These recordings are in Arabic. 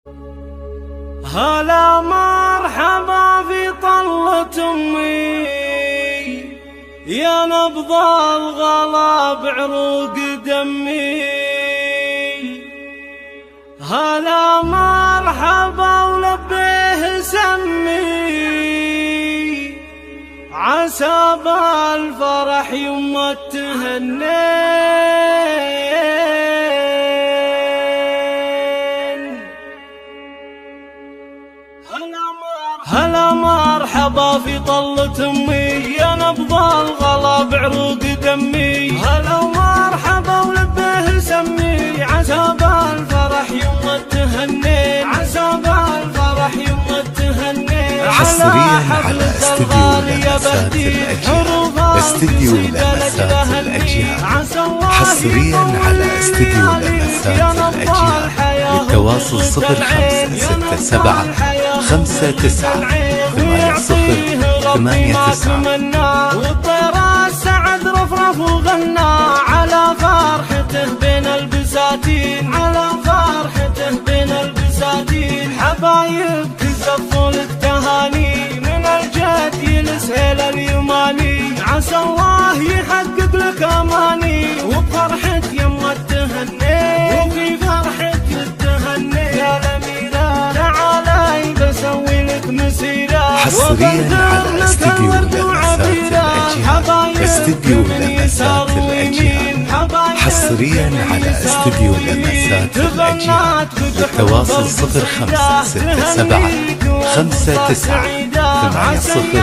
هلا مرحبا في طلة أمي، يا نبض الغلا بعروق دمي. هلا مرحبا ولبيه سمي، عسى بالفرح يما التهنين. هلا مرحبا في طلة أمي، يا نبض الغلا بعروق دمي. هلا مرحبا ولبيه سمي، عسى بالفرح يما التهنين، عسى بالفرح يما التهنين. حصريا على استديو لمسات الأجيال، استديو لمسات الأجيال. حصريا على استديو لمسات الأجيال. للتواصل 0567 59 80 والطير السعد رفرف وغنى على فرحته بين البساتين، على فرحته بين البساتين. حبايب كزفوا لك تهاني من الجد يلسهل اليماني، عسى الله يحقق لك اماني وبفرحة يما التهني، وفي فرحة التهني. يا الأميرة تعالي بسوي لك مسيرة، حصريا على استديو لمسات الأجيال، استديو لمسات الأجيال. حصريا على استديو لمسات الأجيال. للتواصل 0567 59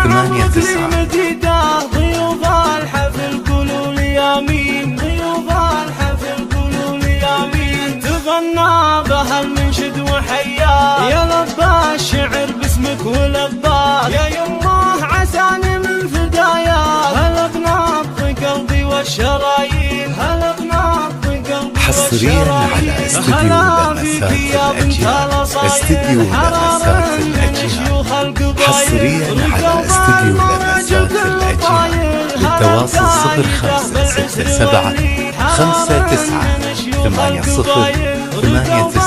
80 ضيوف الحفل قولوا لي آمين، ضيوف الحفل قولوا لي آمين. تغنى بها المنشد وحياه، يا لبى الشعر باسمك ولباه. يا يمه عساني من فدايا، هلا بنبض قلبي والشرايين، هلا بنبض قلبي. حصريا على استديو لمسات الأجيال، استديو لمسات الأجيال. حصريا على استديو لمسات الأجيال. للتواصل 0567 59 80 80.